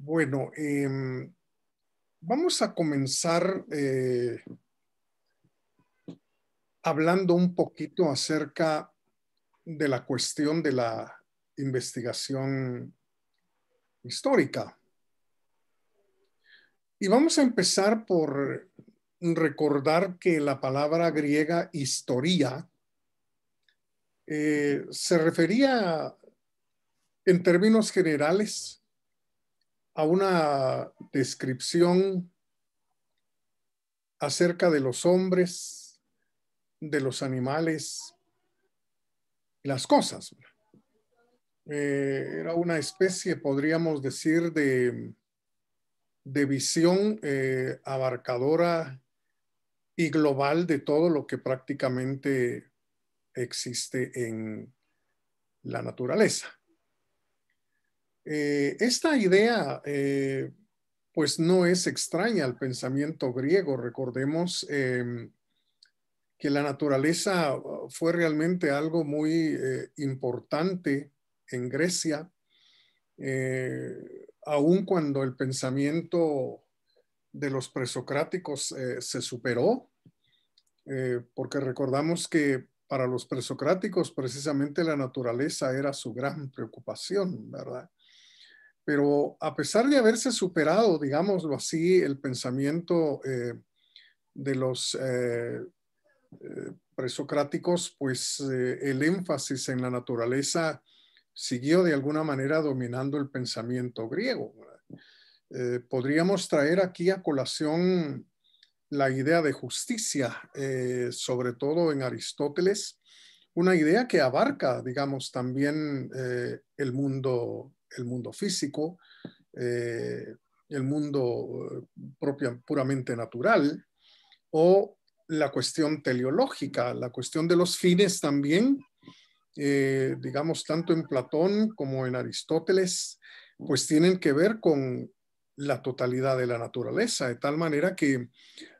Bueno, vamos a comenzar hablando un poquito acerca de la cuestión de la investigación histórica. Y vamos a empezar por recordar que la palabra griega historia se refería en términos generales a una descripción acerca de los hombres, de los animales y las cosas. Era una especie, podríamos decir, de visión abarcadora y global de todo lo que prácticamente existe en la naturaleza. Esta idea pues no es extraña al pensamiento griego. Recordemos que la naturaleza fue realmente algo muy importante en Grecia, aun cuando el pensamiento de los presocráticos se superó, porque recordamos que para los presocráticos precisamente la naturaleza era su gran preocupación, ¿verdad? Pero a pesar de haberse superado, digámoslo así, el pensamiento de los presocráticos, pues el énfasis en la naturaleza siguió de alguna manera dominando el pensamiento griego. Podríamos traer aquí a colación la idea de justicia, sobre todo en Aristóteles, una idea que abarca, digamos, también el mundo físico, eh, el mundo puramente natural, o la cuestión teleológica, la cuestión de los fines también, digamos, tanto en Platón como en Aristóteles, pues tienen que ver con la totalidad de la naturaleza, de tal manera que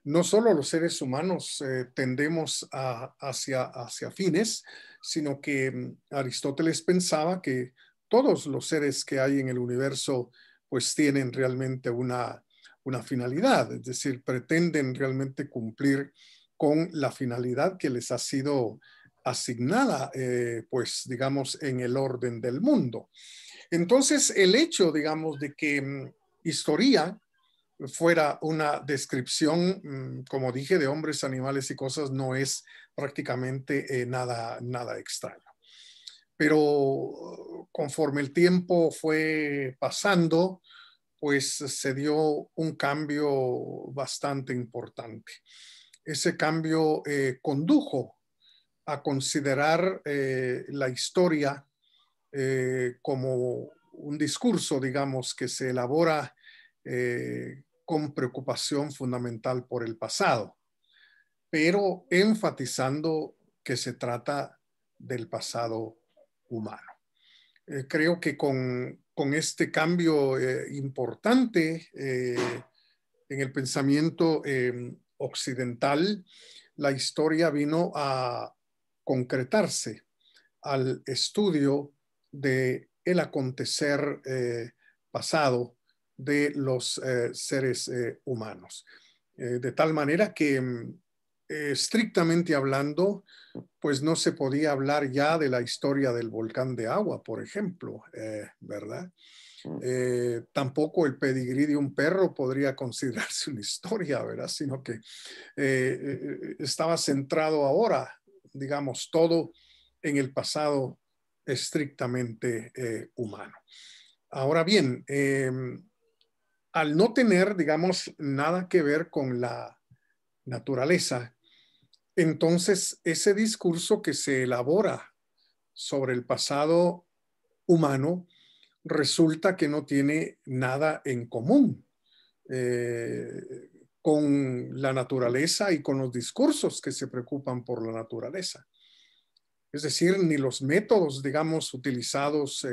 no solo los seres humanos tendemos hacia fines, sino que Aristóteles pensaba que todos los seres que hay en el universo pues tienen realmente una finalidad, es decir, pretenden realmente cumplir con la finalidad que les ha sido asignada, pues digamos, en el orden del mundo. Entonces, el hecho, digamos, de que historia fuera una descripción, como dije, de hombres, animales y cosas, no es prácticamente nada extraño. Pero conforme el tiempo fue pasando, pues se dio un cambio bastante importante. Ese cambio condujo a considerar la historia como un discurso, digamos, que se elabora con preocupación fundamental por el pasado, pero enfatizando que se trata del pasado humano. Creo que con este cambio importante en el pensamiento occidental, la historia vino a concretarse al estudio de el acontecer pasado de los seres humanos. De tal manera que estrictamente hablando, pues no se podía hablar ya de la historia del volcán de agua, por ejemplo, ¿verdad? Tampoco el pedigrí de un perro podría considerarse una historia, ¿verdad? Sino que estaba centrado ahora, digamos, todo en el pasado estrictamente humano. Ahora bien, al no tener, digamos, nada que ver con la naturaleza, entonces ese discurso que se elabora sobre el pasado humano resulta que no tiene nada en común con la naturaleza y con los discursos que se preocupan por la naturaleza. Es decir, ni los métodos, digamos, utilizados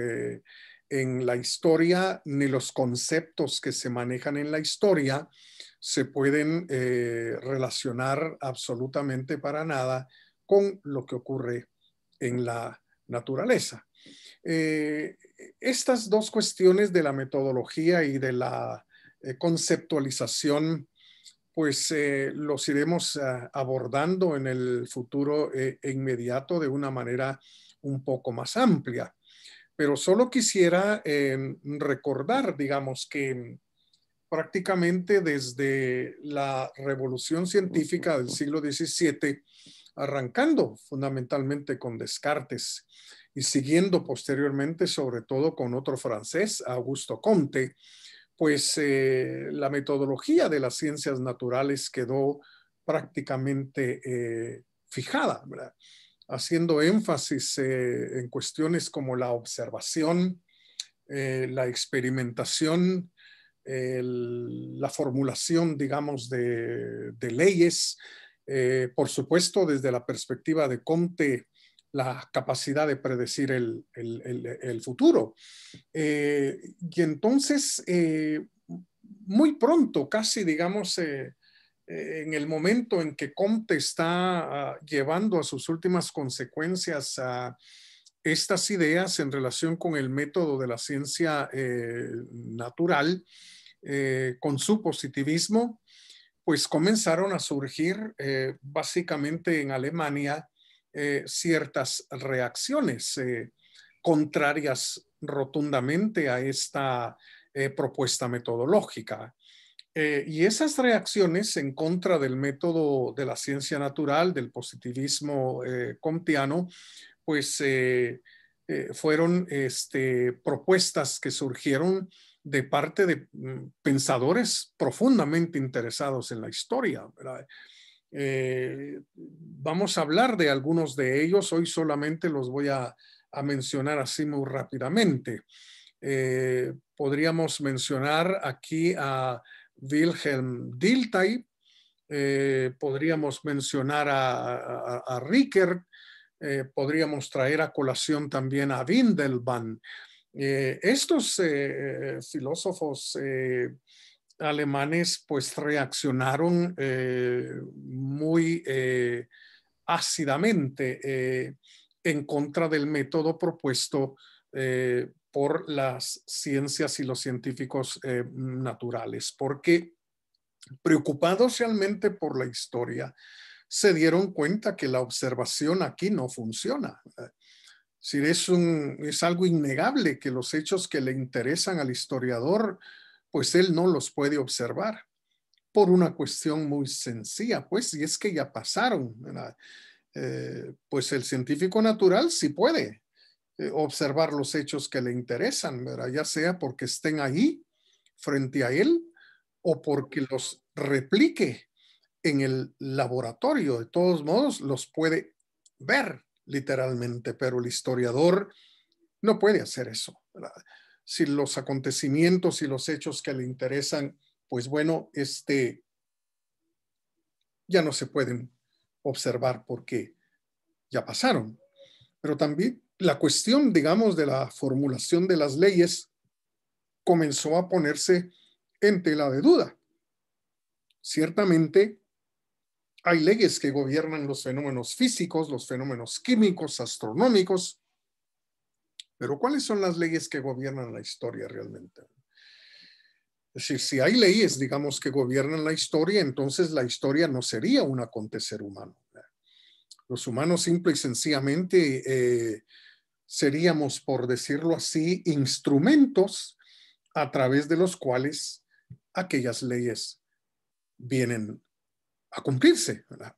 en la historia, ni los conceptos que se manejan en la historia se pueden relacionar absolutamente para nada con lo que ocurre en la naturaleza. estas dos cuestiones de la metodología y de la conceptualización, pues los iremos abordando en el futuro inmediato de una manera un poco más amplia. Pero solo quisiera recordar, digamos, que prácticamente desde la revolución científica del siglo XVII, arrancando fundamentalmente con Descartes y siguiendo posteriormente sobre todo con otro francés, Augusto Comte, pues la metodología de las ciencias naturales quedó prácticamente fijada, ¿verdad? Haciendo énfasis en cuestiones como la observación, la experimentación, la formulación, digamos, de leyes, por supuesto, desde la perspectiva de Comte, la capacidad de predecir el futuro. Y entonces, muy pronto, casi, digamos, en el momento en que Comte está llevando a sus últimas consecuencias a estas ideas en relación con el método de la ciencia natural, con su positivismo, pues comenzaron a surgir básicamente en Alemania ciertas reacciones contrarias rotundamente a esta propuesta metodológica. Y esas reacciones en contra del método de la ciencia natural, del positivismo comtiano, pues fueron propuestas que surgieron de parte de pensadores profundamente interesados en la historia, ¿verdad? Vamos a hablar de algunos de ellos, hoy solamente los voy a mencionar así muy rápidamente. Podríamos mencionar aquí a Wilhelm Dilthey, podríamos mencionar a Rickert, podríamos traer a colación también a Windelband. Estos filósofos alemanes pues reaccionaron muy ácidamente en contra del método propuesto por las ciencias y los científicos naturales, porque preocupados realmente por la historia, se dieron cuenta que la observación aquí no funciona. Si es algo innegable que los hechos que le interesan al historiador, pues él no los puede observar por una cuestión muy sencilla, pues, y es que ya pasaron, ¿verdad? Pues el científico natural sí puede observar los hechos que le interesan, ¿verdad? Ya sea porque estén ahí frente a él o porque los replique en el laboratorio. De todos modos, los puede ver literalmente, pero el historiador no puede hacer eso, ¿verdad? Si los acontecimientos y los hechos que le interesan, pues bueno, ya no se pueden observar porque ya pasaron. Pero también la cuestión, digamos, de la formulación de las leyes comenzó a ponerse en tela de duda. Ciertamente, hay leyes que gobiernan los fenómenos físicos, los fenómenos químicos, astronómicos, pero ¿cuáles son las leyes que gobiernan la historia realmente? Es decir, si hay leyes, digamos, que gobiernan la historia, entonces la historia no sería un acontecer humano. Los humanos simple y sencillamente seríamos, por decirlo así, instrumentos a través de los cuales aquellas leyes vienen a cumplirse, ¿verdad?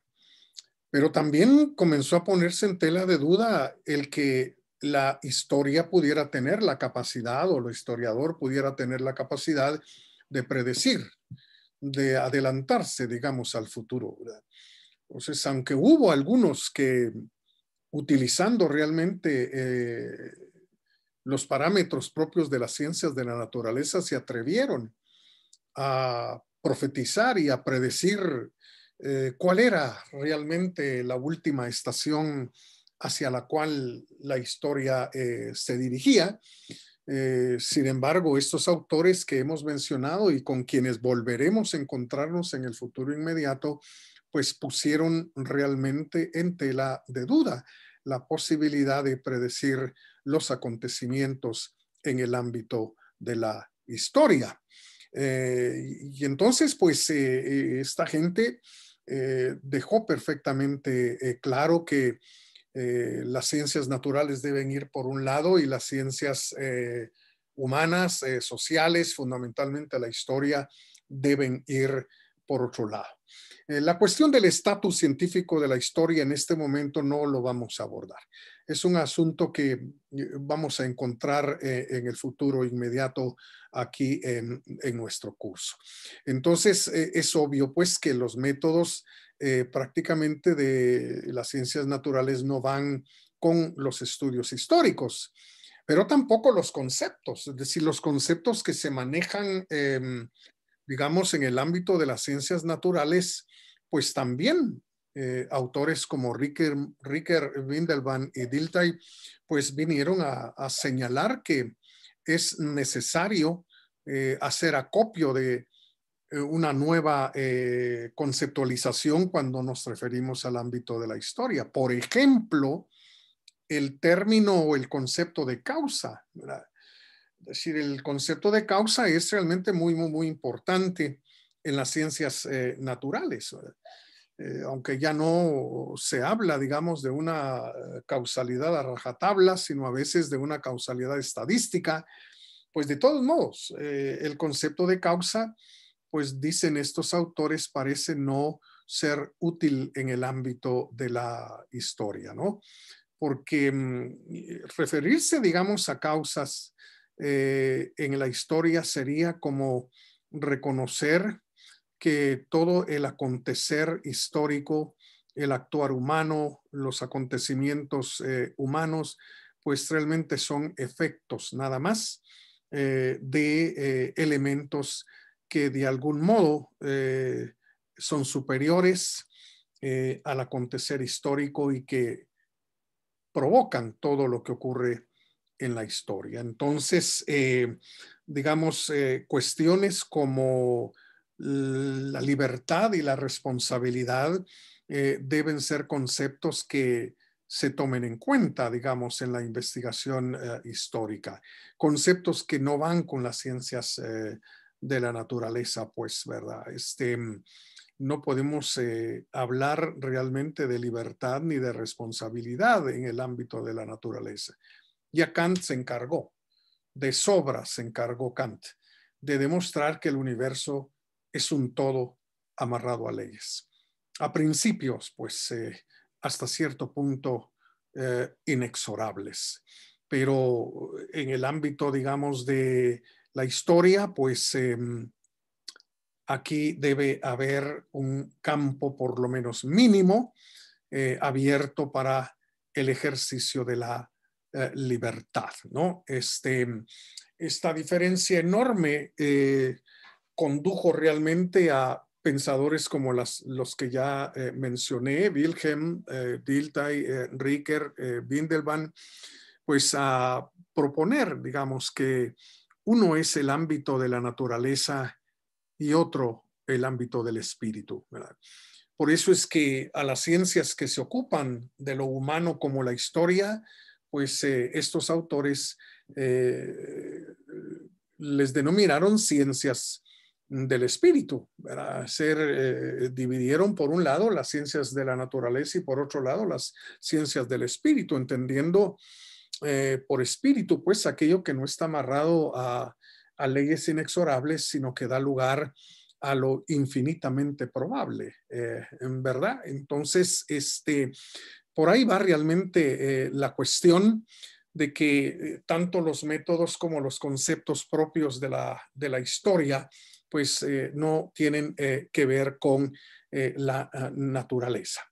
Pero también comenzó a ponerse en tela de duda el que la historia pudiera tener la capacidad, o el historiador pudiera tener la capacidad de predecir, de adelantarse, digamos, al futuro, ¿verdad? Entonces, aunque hubo algunos que utilizando realmente los parámetros propios de las ciencias de la naturaleza se atrevieron a profetizar y a predecir cuál era realmente la última estación hacia la cual la historia se dirigía. Sin embargo, estos autores que hemos mencionado y con quienes volveremos a encontrarnos en el futuro inmediato, pues pusieron realmente en tela de duda la posibilidad de predecir los acontecimientos en el ámbito de la historia. Y entonces, pues, esta gente dejó perfectamente claro que las ciencias naturales deben ir por un lado y las ciencias humanas, sociales, fundamentalmente la historia, deben ir por otro lado. La cuestión del estatus científico de la historia en este momento no lo vamos a abordar. Es un asunto que vamos a encontrar en el futuro inmediato aquí en nuestro curso. Entonces, es obvio pues que los métodos prácticamente de las ciencias naturales no van con los estudios históricos, pero tampoco los conceptos, es decir, los conceptos que se manejan digamos, en el ámbito de las ciencias naturales, pues también autores como Ricker, Windelband y Dilthey, pues vinieron a señalar que es necesario hacer acopio de una nueva conceptualización cuando nos referimos al ámbito de la historia. Por ejemplo, el término o el concepto de causa, ¿verdad? Es decir, el concepto de causa es realmente muy importante en las ciencias naturales. Aunque ya no se habla, digamos, de una causalidad a rajatabla, sino a veces de una causalidad estadística, pues de todos modos, el concepto de causa, pues dicen estos autores, parece no ser útil en el ámbito de la historia, ¿no? Porque referirse, digamos, a causas en la historia sería como reconocer que todo el acontecer histórico, el actuar humano, los acontecimientos humanos, pues realmente son efectos nada más de elementos que de algún modo son superiores al acontecer histórico y que provocan todo lo que ocurre en la historia. Entonces, digamos, cuestiones como la libertad y la responsabilidad deben ser conceptos que se tomen en cuenta, digamos, en la investigación histórica. Conceptos que no van con las ciencias de la naturaleza, pues, ¿verdad? No podemos hablar realmente de libertad ni de responsabilidad en el ámbito de la naturaleza. Ya Kant se encargó, de sobra se encargó Kant, de demostrar que el universo es un todo amarrado a leyes. A principios, pues, hasta cierto punto inexorables. Pero en el ámbito, digamos, de la historia, pues aquí debe haber un campo por lo menos mínimo abierto para el ejercicio de la libertad, ¿no? Esta diferencia enorme condujo realmente a pensadores como los que ya mencioné, Wilhelm, Dilthey, Ricker, Windelband, pues a proponer, digamos, que uno es el ámbito de la naturaleza y otro el ámbito del espíritu, ¿verdad? Por eso es que a las ciencias que se ocupan de lo humano como la historia, pues estos autores les denominaron ciencias del espíritu, ¿verdad? Dividieron por un lado las ciencias de la naturaleza y por otro lado las ciencias del espíritu, entendiendo por espíritu pues aquello que no está amarrado a leyes inexorables, sino que da lugar a lo infinitamente probable, en verdad. Entonces, por ahí va realmente la cuestión de que tanto los métodos como los conceptos propios de la historia, pues no tienen que ver con la naturaleza.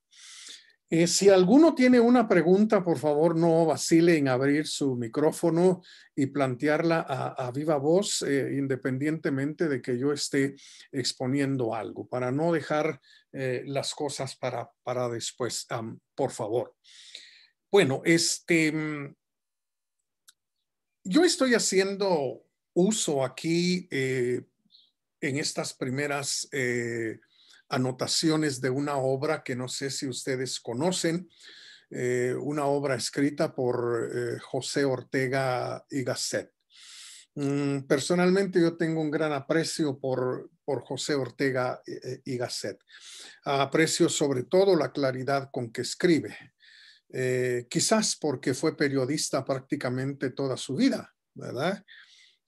Si alguno tiene una pregunta, por favor, no vacile en abrir su micrófono y plantearla a viva voz, independientemente de que yo esté exponiendo algo, para no dejar las cosas para después, por favor. Bueno, yo estoy haciendo uso aquí en estas primeras anotaciones de una obra que no sé si ustedes conocen, una obra escrita por José Ortega y Gasset. Personalmente yo tengo un gran aprecio por José Ortega y Gasset. Aprecio sobre todo la claridad con que escribe. Quizás porque fue periodista prácticamente toda su vida, ¿verdad?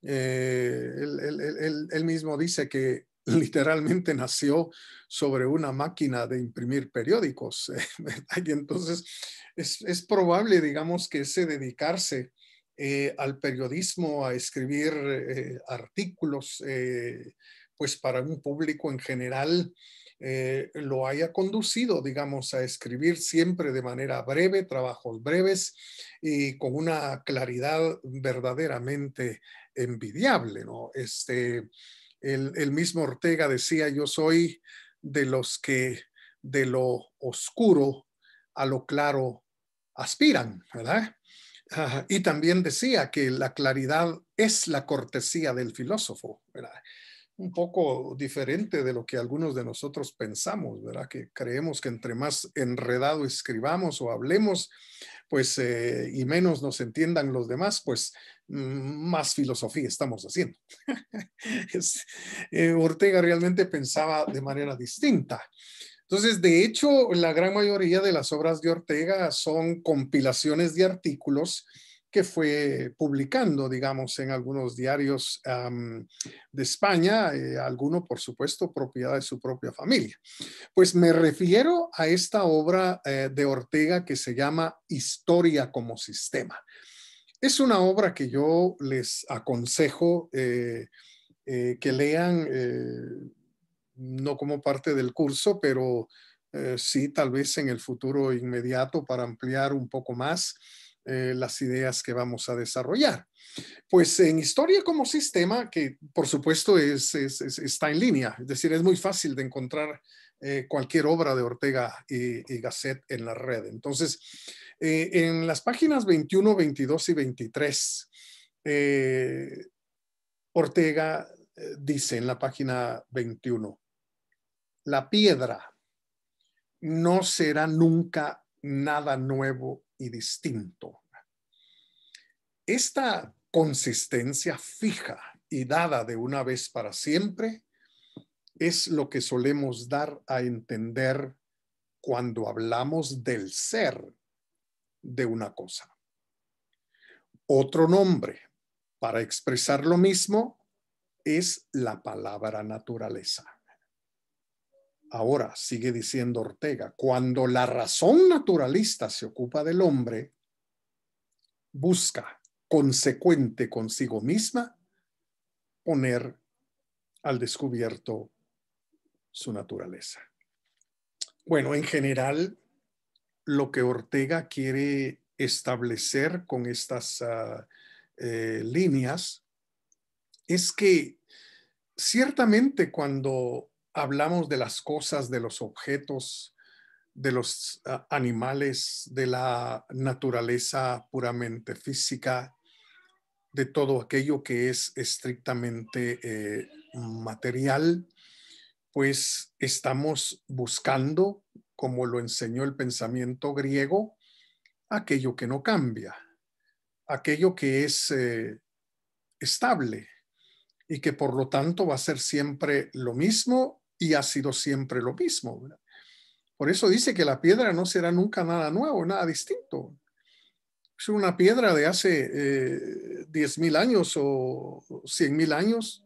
Él mismo dice que literalmente nació sobre una máquina de imprimir periódicos, ¿verdad? Y entonces es probable, digamos, que ese dedicarse al periodismo, a escribir artículos, pues para un público en general, lo haya conducido, digamos, a escribir siempre de manera breve, trabajos breves y con una claridad verdaderamente envidiable, ¿no? El mismo Ortega decía, yo soy de los que de lo oscuro a lo claro aspiran, ¿verdad? Y también decía que la claridad es la cortesía del filósofo, ¿verdad? Un poco diferente de lo que algunos de nosotros pensamos, ¿verdad? Que creemos que entre más enredado escribamos o hablemos, pues, y menos nos entiendan los demás, pues más filosofía estamos haciendo. Ortega realmente pensaba de manera distinta. Entonces, de hecho, la gran mayoría de las obras de Ortega son compilaciones de artículos que fue publicando, digamos, en algunos diarios de España, alguno, por supuesto, propiedad de su propia familia. Pues me refiero a esta obra de Ortega que se llama Historia como Sistema. Es una obra que yo les aconsejo que lean, no como parte del curso, pero sí tal vez en el futuro inmediato para ampliar un poco más las ideas que vamos a desarrollar. Pues en Historia como Sistema, que por supuesto está en línea, es decir, es muy fácil de encontrar cualquier obra de Ortega y Gasset en la red. Entonces, en las páginas 21, 22 y 23, Ortega dice en la página 21, la piedra no será nunca nada nuevo y distinto. Esta consistencia fija y dada de una vez para siempre es lo que solemos dar a entender cuando hablamos del ser de una cosa. Otro nombre para expresar lo mismo es la palabra naturaleza. Ahora, sigue diciendo Ortega, cuando la razón naturalista se ocupa del hombre, busca, consecuente consigo misma, poner al descubierto su naturaleza. Bueno, en general, lo que Ortega quiere establecer con estas líneas es que ciertamente cuando hablamos de las cosas, de los objetos, de los animales, de la naturaleza puramente física, de todo aquello que es estrictamente material, pues estamos buscando, como lo enseñó el pensamiento griego, aquello que no cambia, aquello que es estable y que por lo tanto va a ser siempre lo mismo y ha sido siempre lo mismo, ¿verdad? Por eso dice que la piedra no será nunca nada nuevo, nada distinto. Es una piedra de hace 10,000 años o 100,000 años,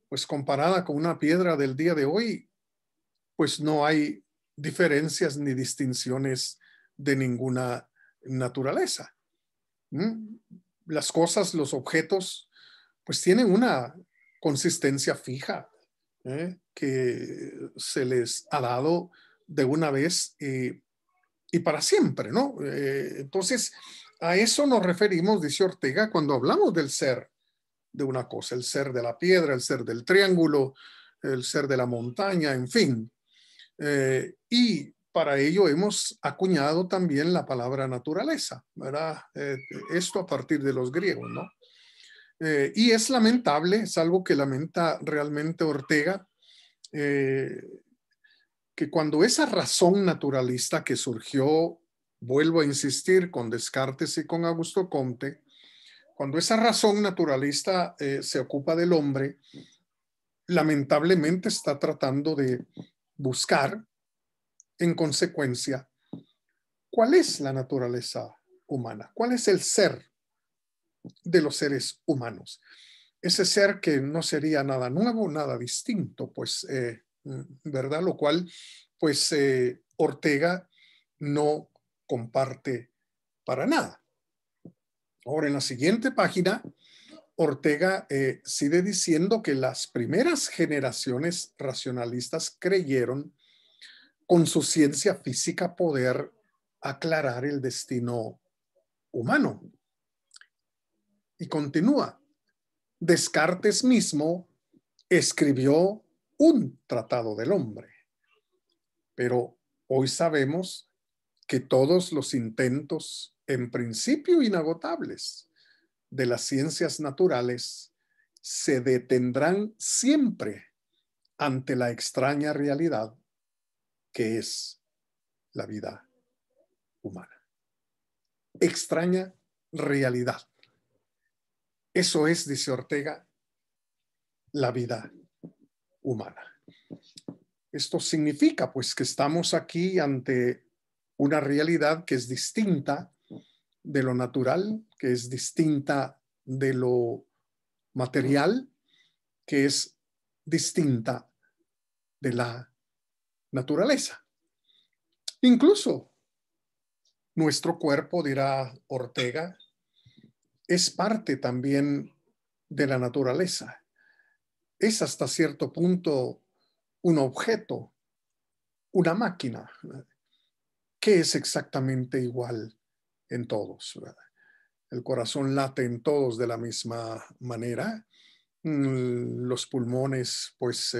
pues comparada con una piedra del día de hoy, pues no hay diferencias ni distinciones de ninguna naturaleza. ¿Mm? Las cosas, los objetos, pues tienen una consistencia fija que se les ha dado de una vez y para siempre, ¿no? Entonces, a eso nos referimos, dice Ortega, cuando hablamos del ser de una cosa, el ser de la piedra, el ser del triángulo, el ser de la montaña, en fin. Y para ello hemos acuñado también la palabra naturaleza, ¿verdad? Esto a partir de los griegos, ¿no? Y es lamentable, es algo que lamenta realmente Ortega, que cuando esa razón naturalista que surgió, vuelvo a insistir, con Descartes y con Augusto Comte, cuando esa razón naturalista se ocupa del hombre, lamentablemente está tratando de buscar, en consecuencia, cuál es la naturaleza humana, cuál es el ser de los seres humanos. Ese ser que no sería nada nuevo, nada distinto, pues, ¿verdad? Lo cual, pues, Ortega no comparte para nada. Ahora, en la siguiente página, Ortega sigue diciendo que las primeras generaciones racionalistas creyeron con su ciencia física poder aclarar el destino humano. Y continúa, Descartes mismo escribió un tratado del hombre, pero hoy sabemos que todos los intentos, en principio inagotables, de las ciencias naturales se detendrán siempre ante la extraña realidad que es la vida humana. Extraña realidad. Eso es, dice Ortega, la vida humana. Esto significa, pues, que estamos aquí ante una realidad que es distinta de lo natural, que es distinta de lo material, que es distinta de la naturaleza. Incluso nuestro cuerpo, dirá Ortega, es parte también de la naturaleza. Es hasta cierto punto un objeto, una máquina, que es exactamente igual en todos, ¿verdad? El corazón late en todos de la misma manera. Los pulmones, pues,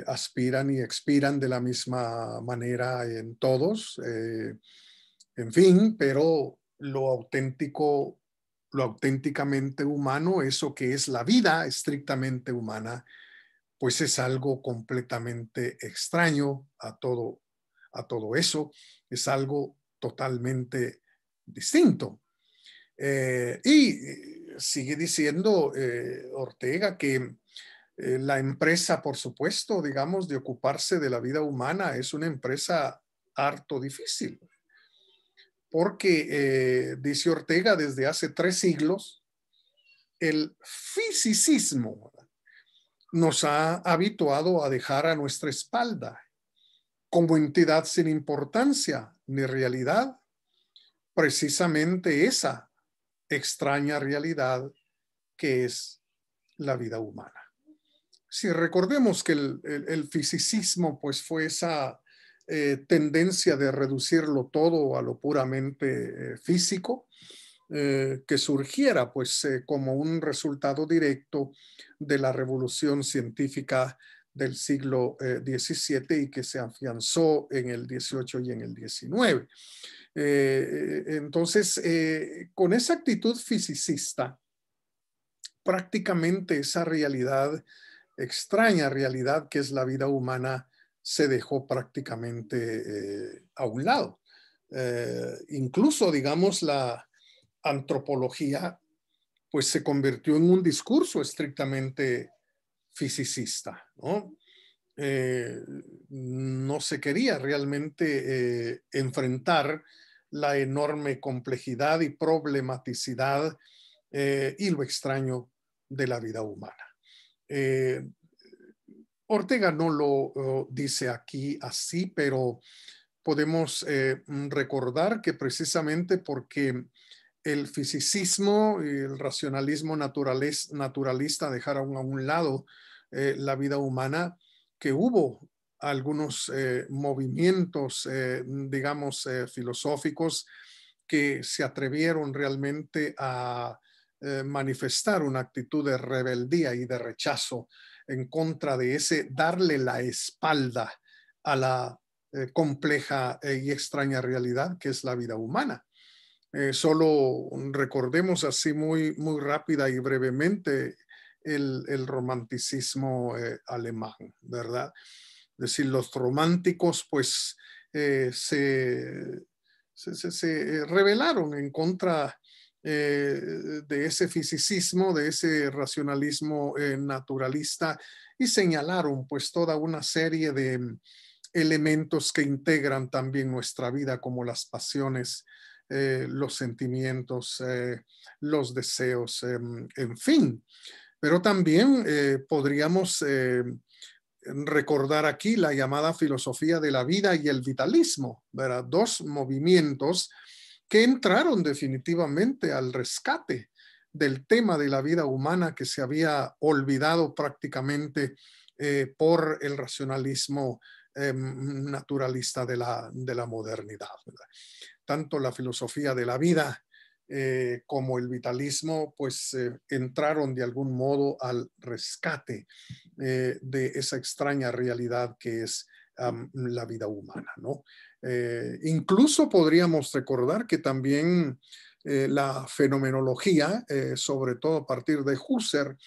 aspiran y expiran de la misma manera en todos. En fin, pero lo auténtico, lo auténticamente humano, eso que es la vida estrictamente humana, pues es algo completamente extraño a todo eso, es algo totalmente distinto. Y sigue diciendo Ortega que la empresa, por supuesto, digamos, de ocuparse de la vida humana es una empresa harto difícil, porque, dice Ortega, desde hace 3 siglos, el fisicismo nos ha habituado a dejar a nuestra espalda como entidad sin importancia ni realidad, precisamente esa extraña realidad que es la vida humana. Si recordemos que el fisicismo pues fue esa tendencia de reducirlo todo a lo puramente físico, que surgiera pues como un resultado directo de la revolución científica del siglo XVII y que se afianzó en el XVIII y en el XIX. Entonces, con esa actitud fisicista, prácticamente esa realidad, extraña realidad que es la vida humana, se dejó prácticamente a un lado. Incluso, digamos, la antropología, pues se convirtió en un discurso estrictamente fisicista, ¿no? No se quería realmente enfrentar la enorme complejidad y problematicidad y lo extraño de la vida humana. Eh, Ortega no lo dice aquí así, pero podemos recordar que precisamente porque el fisicismo y el racionalismo naturalista dejaron a un lado la vida humana, que hubo algunos movimientos, digamos, filosóficos que se atrevieron realmente a manifestar una actitud de rebeldía y de rechazo en contra de ese darle la espalda a la compleja y extraña realidad que es la vida humana. Solo recordemos así muy rápida y brevemente el romanticismo alemán, ¿verdad? Es decir, los románticos pues se rebelaron en contra de ese fisicismo, de ese racionalismo naturalista, y señalaron pues toda una serie de elementos que integran también nuestra vida, como las pasiones, los sentimientos, los deseos, en fin. Pero también podríamos recordar aquí la llamada filosofía de la vida y el vitalismo, ¿verdad? Dos movimientos que entraron definitivamente al rescate del tema de la vida humana, que se había olvidado prácticamente por el racionalismo naturalista de la modernidad, ¿verdad? Tanto la filosofía de la vida como el vitalismo, pues entraron de algún modo al rescate de esa extraña realidad que es la vida humana, ¿no? Incluso podríamos recordar que también la fenomenología, sobre todo a partir de Husserl,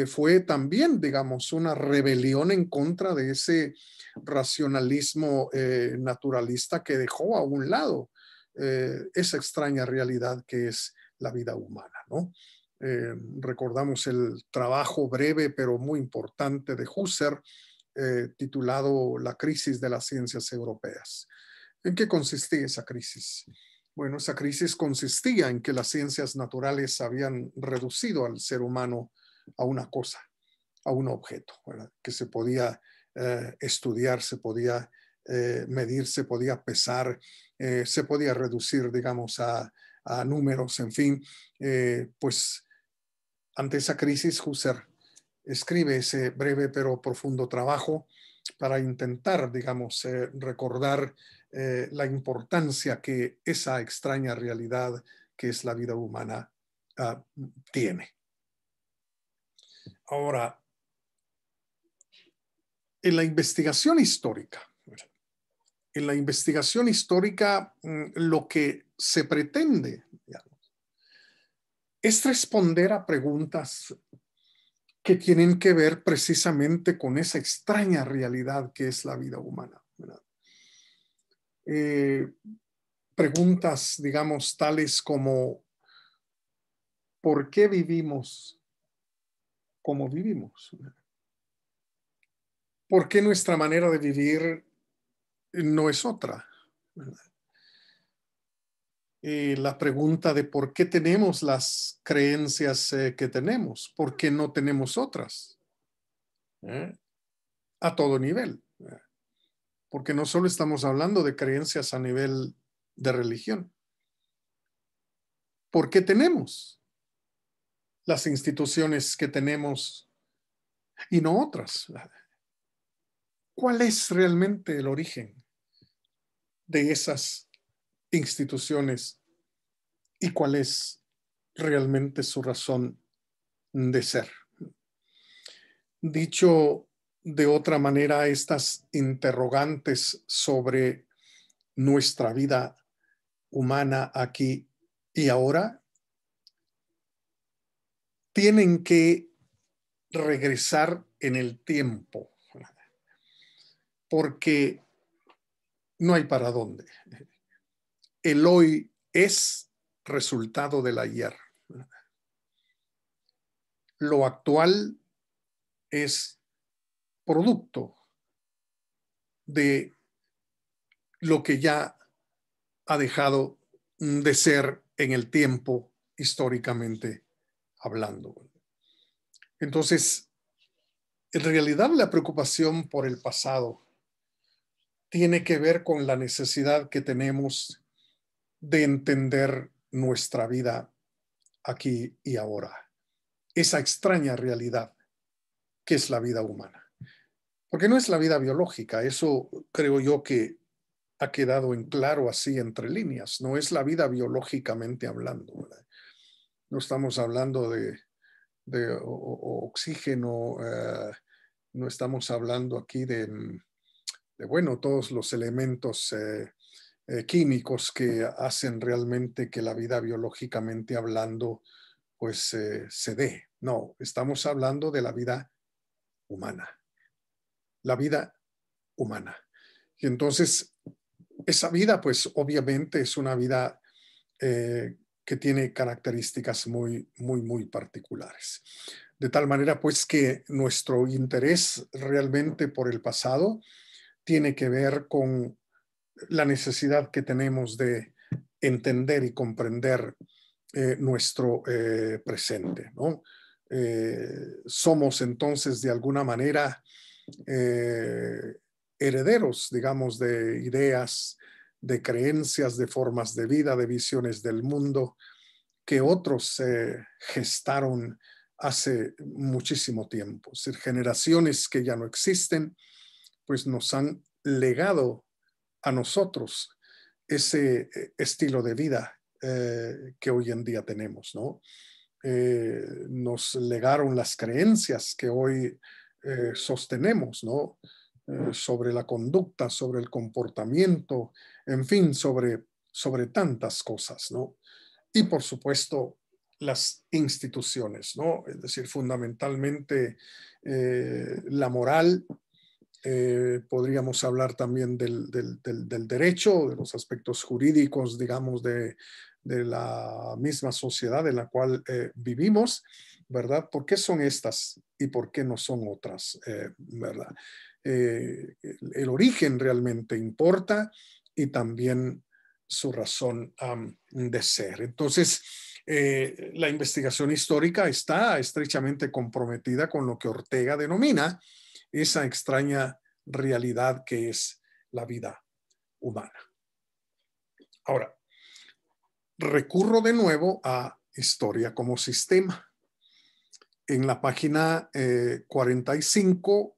fue también, digamos, una rebelión en contra de ese racionalismo naturalista que dejó a un lado esa extraña realidad que es la vida humana, ¿no? Recordamos el trabajo breve pero muy importante de Husserl, titulado La crisis de las ciencias europeas. ¿En qué consistía esa crisis? Bueno, esa crisis consistía en que las ciencias naturales habían reducido al ser humano a una cosa, a un objeto, ¿verdad? Que se podía estudiar, se podía medir, se podía pesar, se podía reducir, digamos, a números, en fin. Pues ante esa crisis, Husserl escribe ese breve pero profundo trabajo para intentar, digamos, recordar la importancia que esa extraña realidad que es la vida humana tiene. Ahora, en la investigación histórica, lo que se pretende, digamos, es responder a preguntas que tienen que ver precisamente con esa extraña realidad que es la vida humana, ¿verdad? Preguntas, digamos, tales como ¿por qué vivimos como vivimos? ¿Por qué nuestra manera de vivir no es otra? La pregunta de por qué tenemos las creencias que tenemos, por qué no tenemos otras, ¿eh? A todo nivel, porque no solo estamos hablando de creencias a nivel de religión. ¿Por qué tenemos las instituciones que tenemos y no otras? ¿Cuál es realmente el origen de esas instituciones y cuál es realmente su razón de ser? Dicho de otra manera, estas interrogantes sobre nuestra vida humana aquí y ahora tienen que regresar en el tiempo, porque no hay para dónde. El hoy es resultado del ayer. Lo actual es producto de lo que ya ha dejado de ser en el tiempo históricamente hablando. Entonces, en realidad la preocupación por el pasado tiene que ver con la necesidad que tenemos de entender nuestra vida aquí y ahora, esa extraña realidad que es la vida humana. Porque no es la vida biológica, eso creo yo que ha quedado en claro así entre líneas, no es la vida biológicamente hablando, ¿verdad? No estamos hablando de oxígeno, no estamos hablando aquí bueno, todos los elementos químicos que hacen realmente que la vida biológicamente hablando pues se dé. No, estamos hablando de la vida humana, la vida humana. Y entonces, esa vida pues obviamente es una vida que tiene características muy particulares. De tal manera, pues, que nuestro interés realmente por el pasado tiene que ver con la necesidad que tenemos de entender y comprender nuestro presente, ¿no? Somos entonces de alguna manera herederos, digamos, de ideas, de creencias, de formas de vida, de visiones del mundo que otros gestaron hace muchísimo tiempo. Es decir, generaciones que ya no existen, pues nos han legado a nosotros ese estilo de vida que hoy en día tenemos, ¿no? Nos legaron las creencias que hoy sostenemos, ¿no? Sobre la conducta, sobre el comportamiento, en fin, sobre tantas cosas, ¿no? Y por supuesto, las instituciones, ¿no? Es decir, fundamentalmente la moral. Podríamos hablar también del derecho, de los aspectos jurídicos, digamos, de la misma sociedad en la cual vivimos, ¿verdad? ¿Por qué son estas y por qué no son otras, ¿verdad? El origen realmente importa y también su razón de ser. Entonces, la investigación histórica está estrechamente comprometida con lo que Ortega denomina esa extraña realidad que es la vida humana. Ahora, recurro de nuevo a historia como sistema. En la página 45,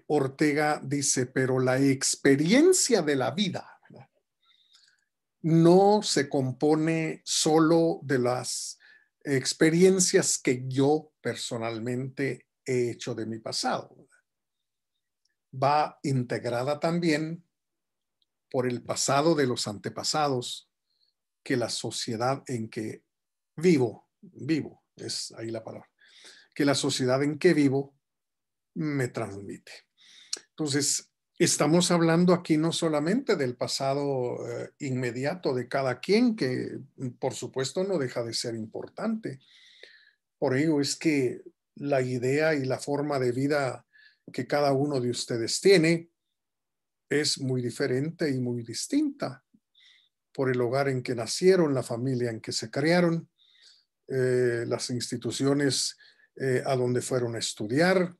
Ortega dice, pero la experiencia de la vida, ¿verdad?, no se compone solo de las experiencias que yo personalmente he hecho de mi pasado. Va integrada también por el pasado de los antepasados que la sociedad en que vivo, es ahí la palabra, que la sociedad en que vivo me transmite. Entonces, estamos hablando aquí no solamente del pasado inmediato de cada quien, que por supuesto no deja de ser importante. Por ello es que la idea y la forma de vida que cada uno de ustedes tiene es muy diferente y muy distinta por el hogar en que nacieron, la familia en que se criaron, las instituciones a donde fueron a estudiar,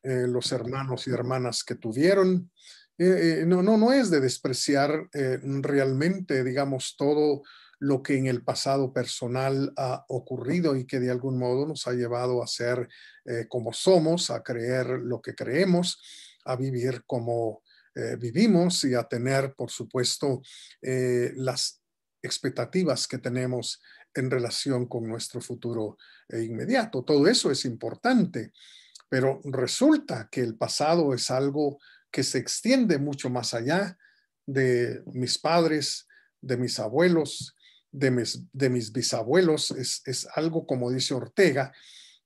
los hermanos y hermanas que tuvieron. No es de despreciar realmente, digamos, todo lo que en el pasado personal ha ocurrido y que de algún modo nos ha llevado a ser como somos, a creer lo que creemos, a vivir como vivimos y a tener, por supuesto, las expectativas que tenemos en relación con nuestro futuro inmediato. Todo eso es importante, pero resulta que el pasado es algo que se extiende mucho más allá de mis padres, de mis abuelos, de mis bisabuelos. Es algo, como dice Ortega,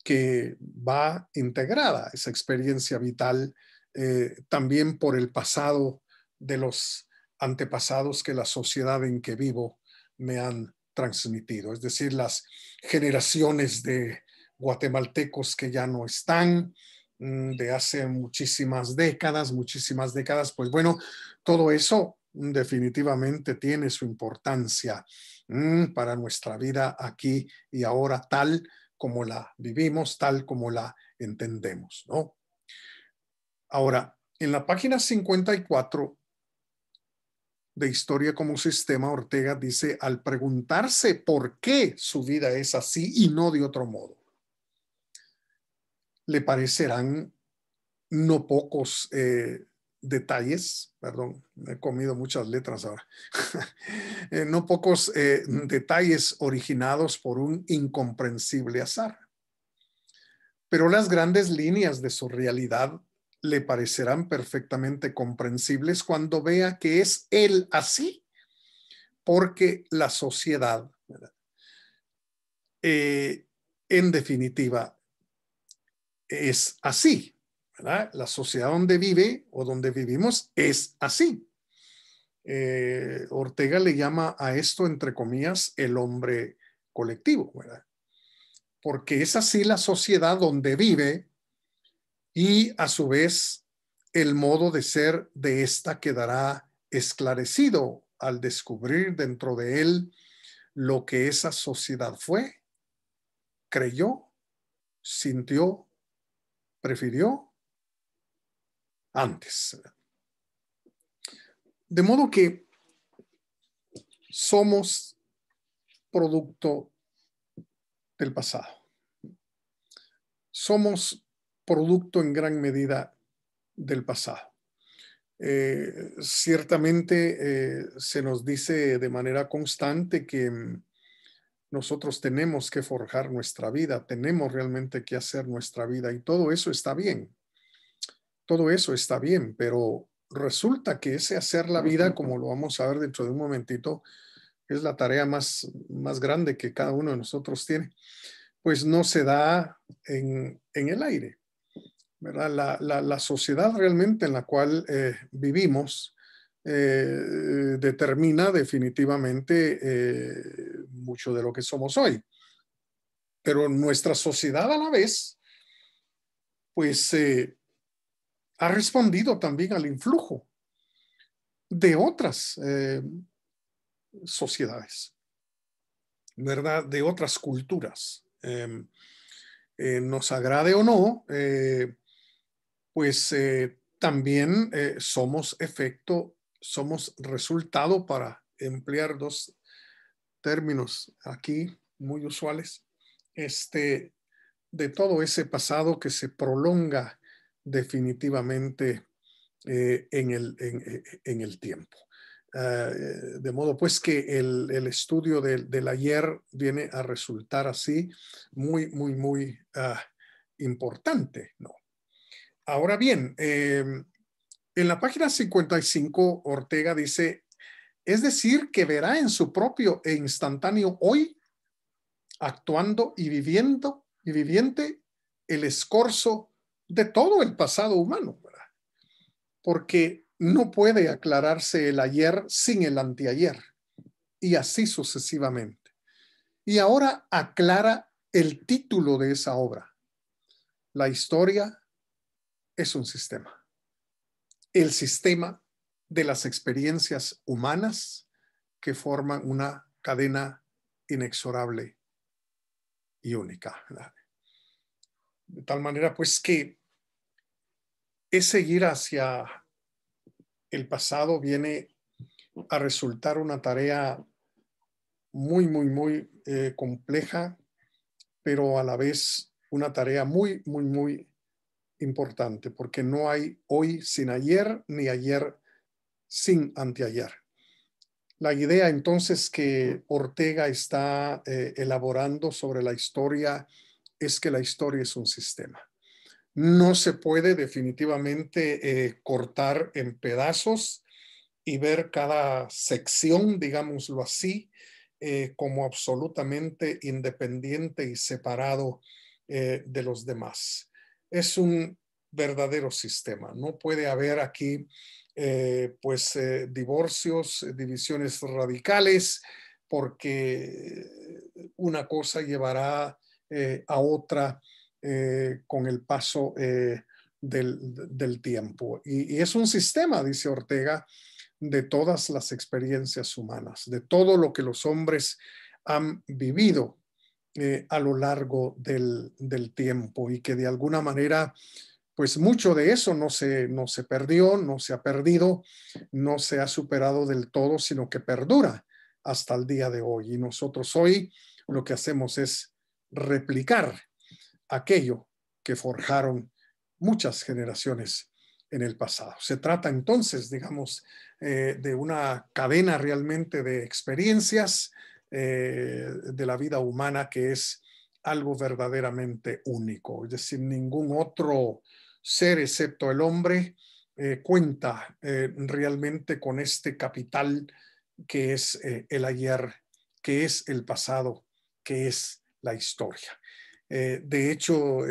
que va integrada esa experiencia vital también por el pasado de los antepasados que la sociedad en que vivo me han transmitido. Es decir, las generaciones de guatemaltecos que ya no están, de hace muchísimas décadas, pues bueno, todo eso definitivamente tiene su importancia para nuestra vida aquí y ahora, tal como la vivimos, tal como la entendemos, ¿no? Ahora, en la página 54 de Historia como Sistema, Ortega dice, al preguntarse por qué su vida es así y no de otro modo, le parecerán no pocos detalles, perdón, he comido muchas letras ahora, no pocos detalles originados por un incomprensible azar. Pero las grandes líneas de su realidad le parecerán perfectamente comprensibles cuando vea que es él así, porque la sociedad, en definitiva, es así, ¿verdad? La sociedad donde vive o donde vivimos es así. Ortega le llama a esto, entre comillas, el hombre colectivo, ¿verdad? Porque es así la sociedad donde vive y a su vez el modo de ser de esta quedará esclarecido al descubrir dentro de él lo que esa sociedad fue, creyó, sintió, prefirió antes. De modo que somos producto del pasado. Somos producto en gran medida del pasado. Ciertamente se nos dice de manera constante que nosotros tenemos que forjar nuestra vida, tenemos realmente que hacer nuestra vida y todo eso está bien. Todo eso está bien, pero resulta que ese hacer la vida, como lo vamos a ver dentro de un momentito, es la tarea más grande que cada uno de nosotros tiene, pues no se da en el aire, ¿verdad? La sociedad realmente en la cual vivimos determina definitivamente mucho de lo que somos hoy. Pero nuestra sociedad a la vez, pues ha respondido también al influjo de otras sociedades, ¿verdad? De otras culturas. Nos agrade o no, pues también somos efecto, somos resultado, para emplear dos términos aquí muy usuales, de todo ese pasado que se prolonga definitivamente en el tiempo. De modo pues que el estudio del ayer viene a resultar así muy importante, ¿no? Ahora bien, en la página 55, Ortega dice, es decir, que verá en su propio e instantáneo hoy, actuando y viviente el escorzo de todo el pasado humano, ¿verdad? Porque no puede aclararse el ayer sin el anteayer, y así sucesivamente. Y ahora aclara el título de esa obra. La historia es un sistema. El sistema de las experiencias humanas que forman una cadena inexorable y única, ¿verdad? De tal manera, pues, que es seguir hacia el pasado viene a resultar una tarea muy compleja, pero a la vez una tarea muy importante, porque no hay hoy sin ayer, ni ayer sin anteayer. La idea entonces que Ortega está elaborando sobre la historia es que la historia es un sistema. No se puede definitivamente cortar en pedazos y ver cada sección, digámoslo así, como absolutamente independiente y separado de los demás. Es un verdadero sistema. No puede haber aquí divorcios, divisiones radicales, porque una cosa llevará a otra con el paso del tiempo. Y es un sistema, dice Ortega, de todas las experiencias humanas, de todo lo que los hombres han vivido a lo largo del tiempo, y que de alguna manera, pues mucho de eso no se perdió, no se ha perdido, no se ha superado del todo, sino que perdura hasta el día de hoy. Y nosotros hoy lo que hacemos es replicar aquello que forjaron muchas generaciones en el pasado. Se trata entonces, digamos, de una cadena realmente de experiencias de la vida humana que es algo verdaderamente único. Es decir, ningún otro ser excepto el hombre cuenta realmente con este capital que es el ayer, que es el pasado, que es la historia. De hecho,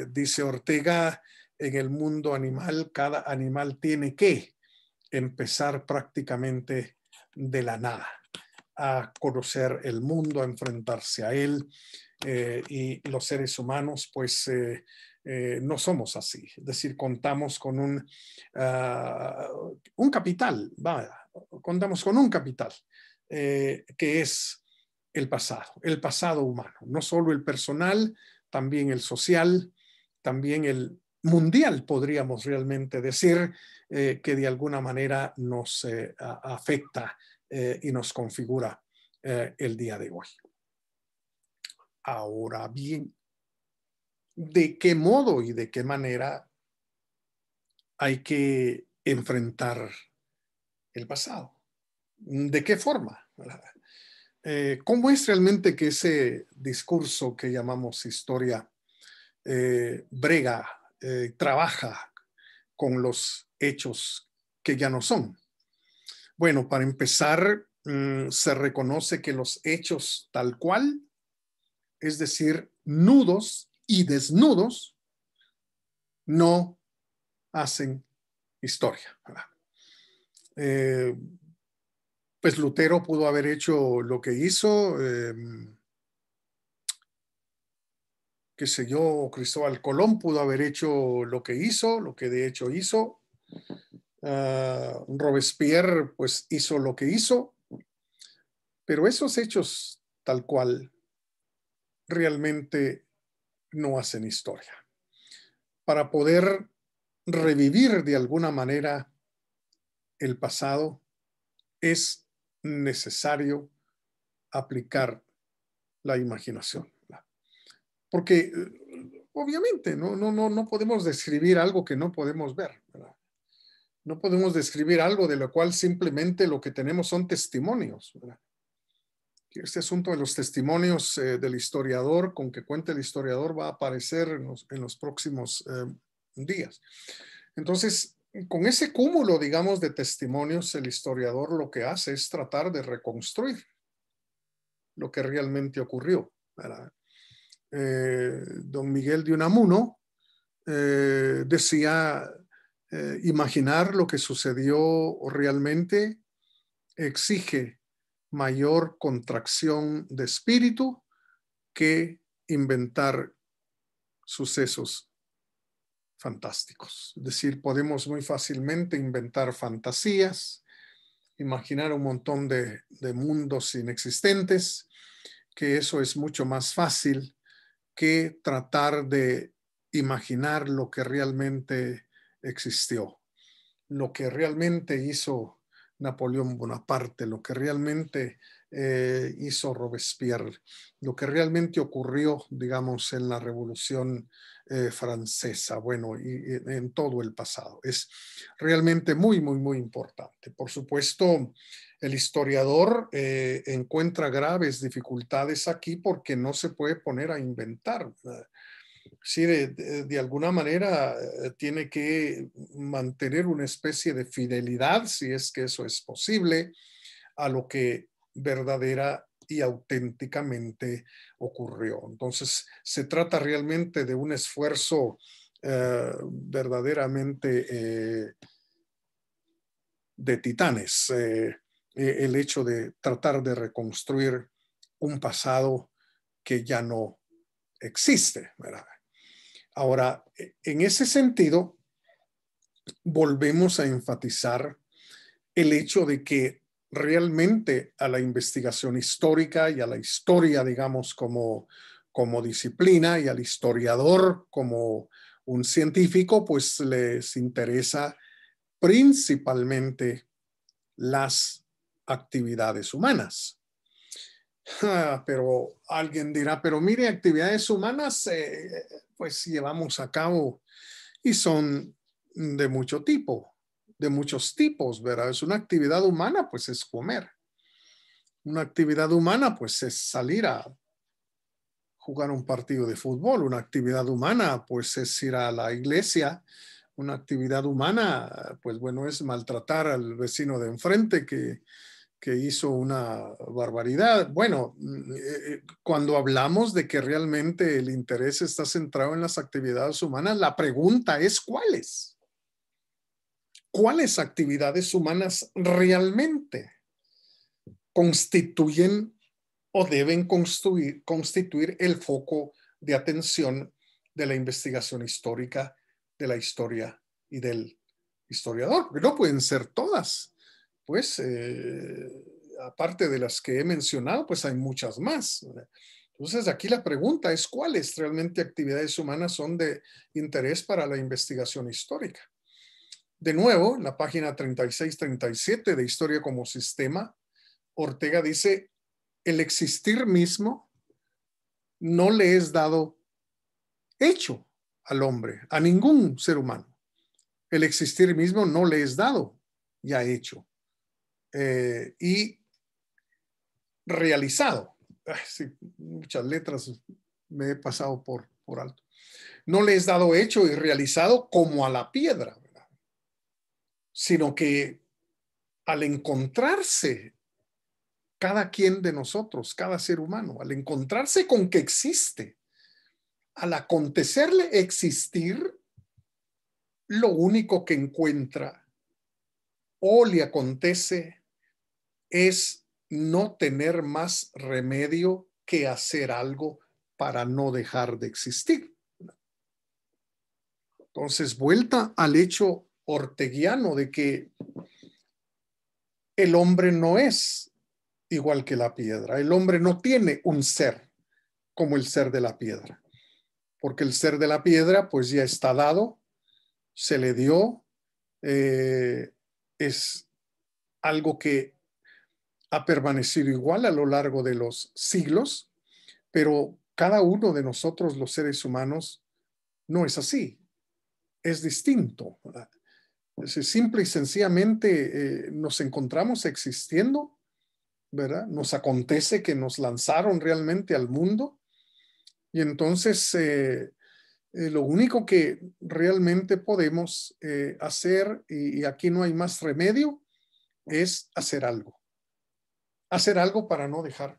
dice Ortega, en el mundo animal, cada animal tiene que empezar prácticamente de la nada, a conocer el mundo, a enfrentarse a él. Y los seres humanos, pues, no somos así. Es decir, contamos con un capital, vaya, contamos con un capital, que es el pasado humano, no solo el personal, también el social, también el mundial, podríamos realmente decir, que de alguna manera nos afecta y nos configura el día de hoy. Ahora bien, ¿de qué modo y de qué manera hay que enfrentar el pasado? ¿De qué forma? ¿Cómo es realmente que ese discurso que llamamos historia brega, trabaja con los hechos que ya no son? Bueno, para empezar, se reconoce que los hechos tal cual, es decir, nudos y desnudos, no hacen historia. Eh, pues Lutero pudo haber hecho lo que hizo, qué sé yo, Cristóbal Colón pudo haber hecho lo que hizo, lo que de hecho hizo. Robespierre pues hizo lo que hizo, pero esos hechos tal cual realmente no hacen historia. Para poder revivir de alguna manera el pasado, es necesario aplicar la imaginación. Porque obviamente no podemos describir algo que no podemos ver, ¿verdad? No podemos describir algo de lo cual simplemente lo que tenemos son testimonios, ¿verdad? Este asunto de los testimonios del historiador, con que cuenta el historiador, va a aparecer en los próximos días. Entonces, con ese cúmulo, digamos, de testimonios, el historiador lo que hace es tratar de reconstruir lo que realmente ocurrió, ¿verdad? Don Miguel de Unamuno decía, imaginar lo que sucedió realmente exige mayor contracción de espíritu que inventar sucesos fantásticos. Es decir, podemos muy fácilmente inventar fantasías, imaginar un montón de mundos inexistentes, que eso es mucho más fácil que tratar de imaginar lo que realmente existió, lo que realmente hizo Napoleón Bonaparte, lo que realmente hizo Robespierre, lo que realmente ocurrió, digamos, en la Revolución Francesa, bueno, y en todo el pasado. Es realmente muy importante. Por supuesto, el historiador encuentra graves dificultades aquí porque no se puede poner a inventar. Sí, de alguna manera tiene que mantener una especie de fidelidad, si es que eso es posible, a lo que verdadera y auténticamente ocurrió. Entonces, se trata realmente de un esfuerzo verdaderamente de titanes, el hecho de tratar de reconstruir un pasado que ya no existe, ¿verdad? Ahora, en ese sentido, volvemos a enfatizar el hecho de que realmente a la investigación histórica y a la historia, digamos, como disciplina y al historiador como un científico, pues les interesa principalmente las actividades humanas. Pero alguien dirá, pero mire, actividades humanas, pues llevamos a cabo y son de mucho tipo, de muchos tipos, ¿verdad? Es una actividad humana, pues es comer. Una actividad humana, pues es salir a jugar un partido de fútbol. Una actividad humana, pues es ir a la iglesia. Una actividad humana, pues bueno, es maltratar al vecino de enfrente que hizo una barbaridad. Bueno, cuando hablamos de que realmente el interés está centrado en las actividades humanas, la pregunta es ¿cuáles? cuáles actividades humanas realmente constituyen o deben constituir el foco de atención de la investigación histórica, de la historia y del historiador, porque no pueden ser todas. Pues, aparte de las que he mencionado, pues hay muchas más. Entonces, aquí la pregunta es cuáles realmente actividades humanas son de interés para la investigación histórica. De nuevo, en la página 36-37 de Historia como Sistema, Ortega dice, el existir mismo no le es dado hecho al hombre, a ningún ser humano. El existir mismo no le es dado ya hecho y realizado. Ay, sí, muchas letras me he pasado por alto. No le es dado hecho y realizado como a la piedra, ¿verdad? Sino que al encontrarse cada quien de nosotros, cada ser humano, al encontrarse con que existe, al acontecerle existir, lo único que encuentra o le acontece es no tener más remedio que hacer algo para no dejar de existir. Entonces, vuelta al hecho orteguiano de que el hombre no es igual que la piedra. El hombre no tiene un ser como el ser de la piedra, porque el ser de la piedra pues ya está dado, se le dio, es algo que ha permanecido igual a lo largo de los siglos, pero cada uno de nosotros, los seres humanos, no es así, es distinto. Es simple y sencillamente nos encontramos existiendo, ¿verdad? Nos acontece que nos lanzaron realmente al mundo y entonces lo único que realmente podemos hacer, y aquí no hay más remedio, es hacer algo. Hacer algo para no dejar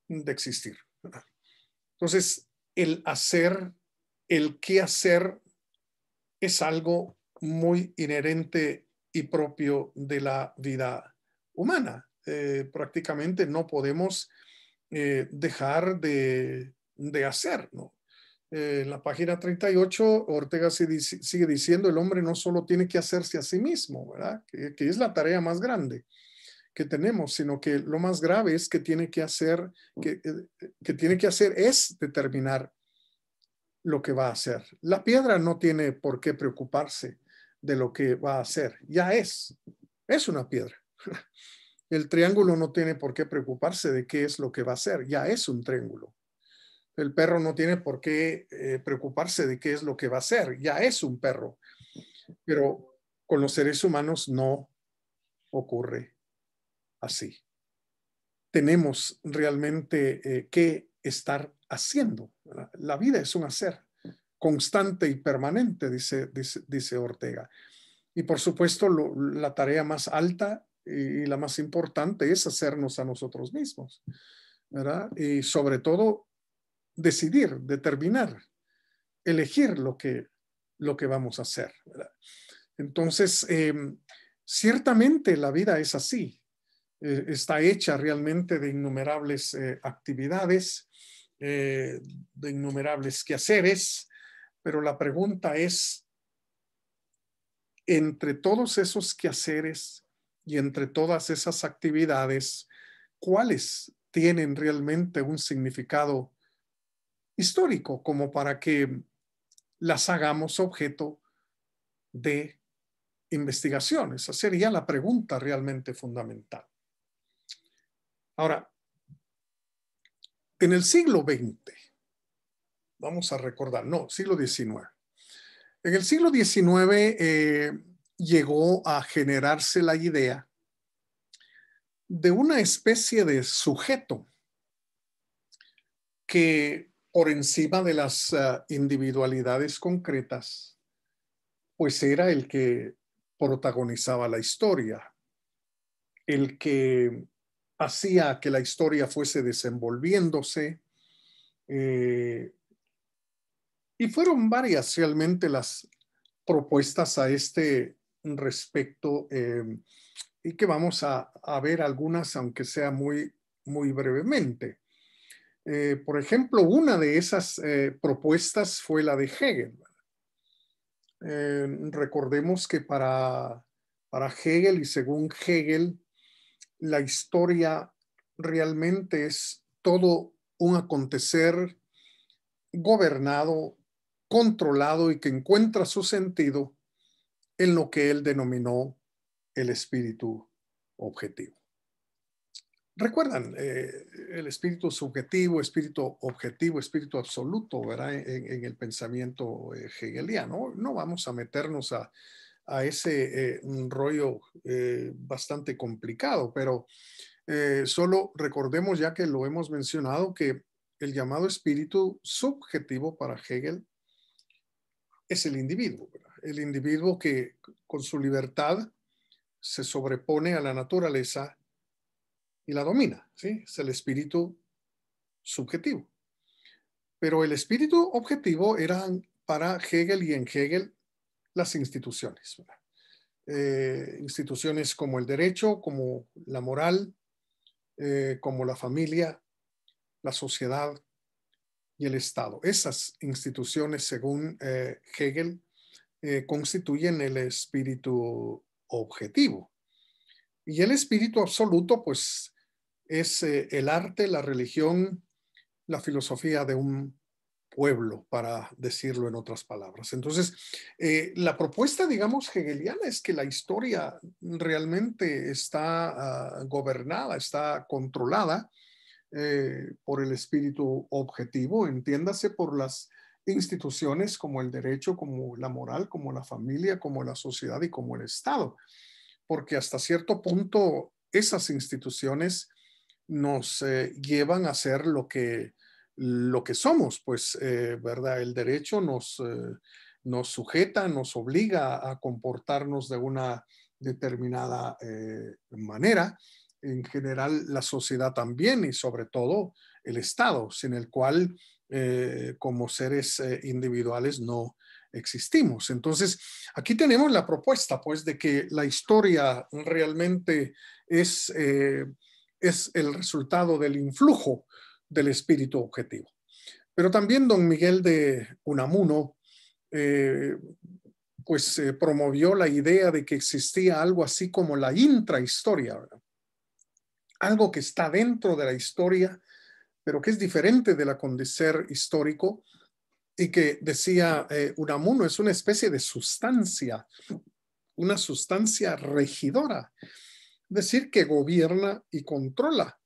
de existir, ¿verdad? Entonces, el hacer, el qué hacer es algo muy inherente y propio de la vida humana. Prácticamente no podemos dejar de hacer, ¿no? En la página 38, Ortega sigue diciendo, el hombre no solo tiene que hacerse a sí mismo, ¿verdad? Que es la tarea más grande que tenemos, sino que lo más grave es que tiene que hacer, que tiene que hacer es determinar lo que va a hacer. La piedra no tiene por qué preocuparse de lo que va a hacer, ya es una piedra. El triángulo no tiene por qué preocuparse de qué es lo que va a hacer, ya es un triángulo. El perro no tiene por qué preocuparse de qué es lo que va a hacer, ya es un perro. Pero con los seres humanos no ocurre así. Tenemos realmente que estar haciendo. La vida es un hacer constante y permanente, dice Ortega. Y por supuesto, la tarea más alta y la más importante es hacernos a nosotros mismos, ¿verdad? Y sobre todo, decidir, determinar, elegir lo que vamos a hacer, ¿verdad? Entonces, ciertamente la vida es así. Está hecha realmente de innumerables actividades, de innumerables quehaceres, pero la pregunta es, entre todos esos quehaceres y entre todas esas actividades, ¿cuáles tienen realmente un significado histórico como para que las hagamos objeto de investigación? Esa sería la pregunta realmente fundamental. Ahora, en el siglo XX, vamos a recordar, no, siglo XIX. En el siglo XIX llegó a generarse la idea de una especie de sujeto que por encima de las individualidades concretas, pues era el que protagonizaba la historia, el que hacía que la historia fuese desenvolviéndose, y fueron varias realmente las propuestas a este respecto y que vamos a ver algunas, aunque sea muy, muy brevemente. Por ejemplo, una de esas propuestas fue la de Hegel. Recordemos que para Hegel y según Hegel, la historia realmente es todo un acontecer gobernado, controlado y que encuentra su sentido en lo que él denominó el espíritu objetivo. Recuerdan el espíritu subjetivo, espíritu objetivo, espíritu absoluto, ¿verdad? En el pensamiento hegeliano. No vamos a meternos a ese rollo bastante complicado, pero solo recordemos, ya que lo hemos mencionado, que el llamado espíritu subjetivo para Hegel es el individuo, ¿verdad? El individuo que con su libertad se sobrepone a la naturaleza y la domina, ¿sí? Es el espíritu subjetivo. Pero el espíritu objetivo eran para Hegel y en Hegel las instituciones, ¿verdad? Instituciones como el derecho, como la moral, como la familia, la sociedad y el Estado. Esas instituciones, según Hegel, constituyen el espíritu objetivo. Y el espíritu absoluto, pues, es el arte, la religión, la filosofía de un pueblo, para decirlo en otras palabras. Entonces, la propuesta, digamos, hegeliana es que la historia realmente está gobernada, está controlada por el espíritu objetivo, entiéndase por las instituciones como el derecho, como la moral, como la familia, como la sociedad y como el Estado, porque hasta cierto punto esas instituciones nos llevan a ser lo que somos, pues, ¿verdad? El derecho nos sujeta, nos obliga a comportarnos de una determinada manera. En general, la sociedad también y sobre todo el Estado, sin el cual como seres individuales no existimos. Entonces, aquí tenemos la propuesta, pues, de que la historia realmente es el resultado del influjo del espíritu objetivo. Pero también don Miguel de Unamuno pues promovió la idea de que existía algo así como la intrahistoria, ¿verdad? Algo que está dentro de la historia, pero que es diferente del acontecer histórico y que decía Unamuno es una especie de sustancia, una sustancia regidora, es decir, que gobierna y controla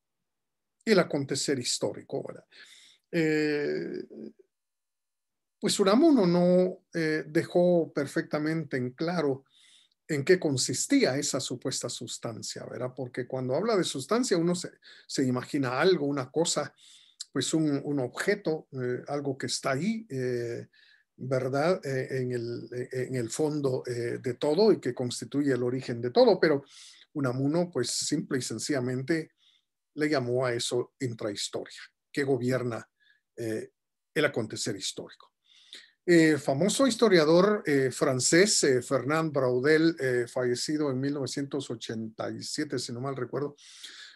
el acontecer histórico, ¿verdad? Pues Unamuno no dejó perfectamente en claro en qué consistía esa supuesta sustancia, ¿verdad? Porque cuando habla de sustancia uno se imagina algo, una cosa, pues un objeto, algo que está ahí, ¿verdad? En el fondo de todo y que constituye el origen de todo, pero Unamuno pues simple y sencillamente le llamó a eso intrahistoria, que gobierna el acontecer histórico. Famoso historiador francés, Fernand Braudel, fallecido en 1987, si no mal recuerdo,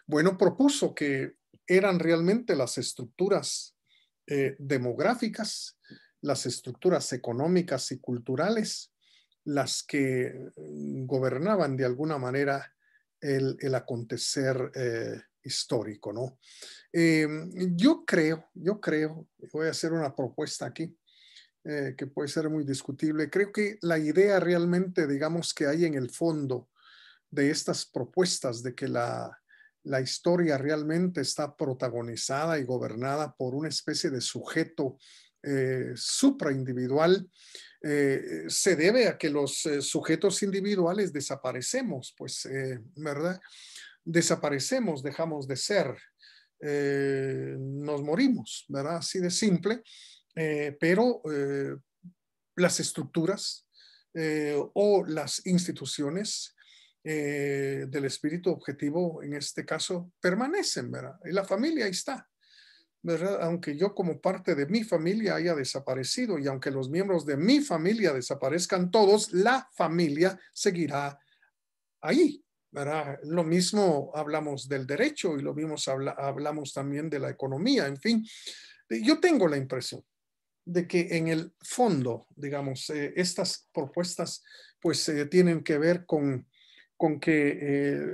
bueno, propuso que eran realmente las estructuras demográficas, las estructuras económicas y culturales, las que gobernaban de alguna manera el acontecer histórico, ¿no? Yo creo, voy a hacer una propuesta aquí, que puede ser muy discutible. Creo que la idea realmente, digamos, que hay en el fondo de estas propuestas de que la historia realmente está protagonizada y gobernada por una especie de sujeto supraindividual, se debe a que los sujetos individuales desaparecemos, pues, ¿verdad? Desaparecemos, dejamos de ser, nos morimos, ¿verdad? Así de simple. Pero las estructuras o las instituciones del espíritu objetivo, en este caso, permanecen, ¿verdad? Y la familia ahí está, ¿verdad? Aunque yo como parte de mi familia haya desaparecido y aunque los miembros de mi familia desaparezcan todos, la familia seguirá ahí, ¿verdad? Lo mismo hablamos del derecho y lo mismo hablamos también de la economía, en fin. Yo tengo la impresión de que en el fondo, digamos, estas propuestas pues tienen que ver con que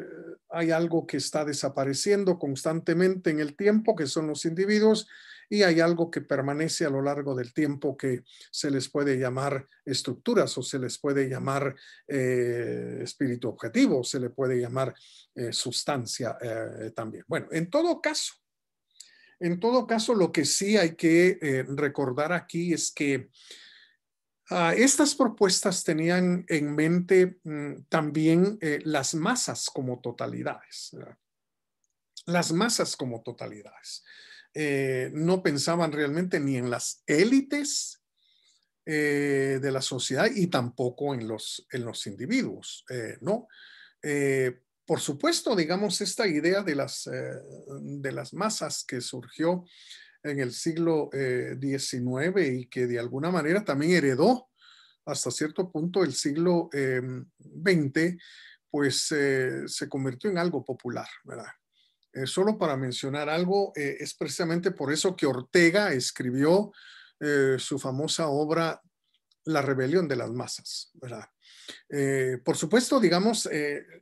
hay algo que está desapareciendo constantemente en el tiempo, que son los individuos, y hay algo que permanece a lo largo del tiempo que se les puede llamar estructuras o se les puede llamar espíritu objetivo, se le puede llamar sustancia también. Bueno, en todo caso, lo que sí hay que recordar aquí es que estas propuestas tenían en mente también las masas como totalidades, ¿verdad? Las masas como totalidades. No pensaban realmente ni en las élites de la sociedad y tampoco en los individuos, ¿no? Por supuesto, digamos, esta idea de las masas que surgió en el siglo XIX y que de alguna manera también heredó hasta cierto punto el siglo XX, pues se convirtió en algo popular, ¿verdad? Solo para mencionar algo, es precisamente por eso que Ortega escribió su famosa obra La rebelión de las masas, ¿verdad? Por supuesto, digamos,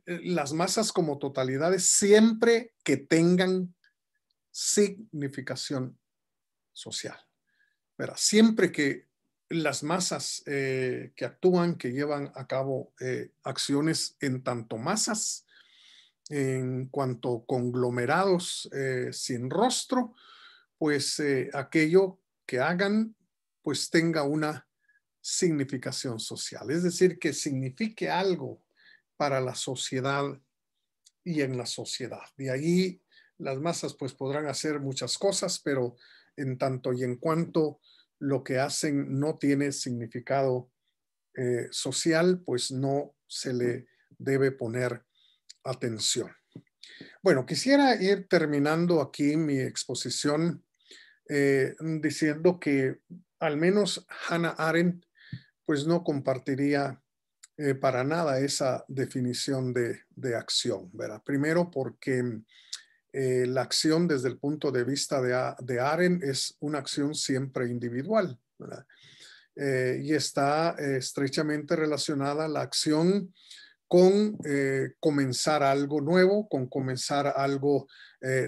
las masas como totalidades siempre que tengan significación social, ¿verdad? Siempre que las masas que actúan, que llevan a cabo acciones en tanto masas, en cuanto conglomerados sin rostro, pues aquello que hagan, pues tenga una significación social, es decir, que signifique algo para la sociedad y en la sociedad. De ahí las masas pues podrán hacer muchas cosas, pero en tanto y en cuanto lo que hacen no tiene significado social, pues no se le debe poner atención. Bueno, quisiera ir terminando aquí mi exposición diciendo que al menos Hannah Arendt pues no compartiría para nada esa definición de acción, ¿verdad? Primero porque la acción desde el punto de vista de Arendt es una acción siempre individual, ¿verdad? Y está estrechamente relacionada la acción con comenzar algo nuevo, con comenzar algo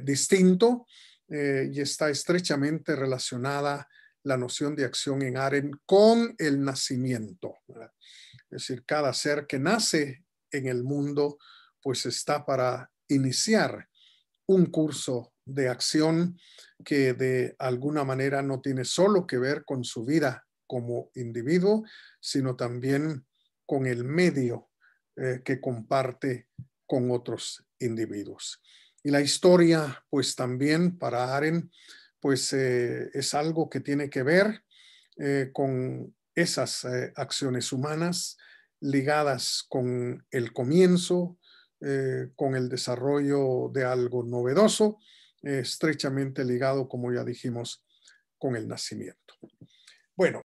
distinto, y está estrechamente relacionada la noción de acción en Arendt con el nacimiento, ¿verdad? Es decir, cada ser que nace en el mundo, pues está para iniciar un curso de acción que de alguna manera no tiene solo que ver con su vida como individuo, sino también con el medio que comparte con otros individuos. Y la historia, pues también para Arendt, pues es algo que tiene que ver con esas acciones humanas ligadas con el comienzo, con el desarrollo de algo novedoso, estrechamente ligado, como ya dijimos, con el nacimiento. Bueno,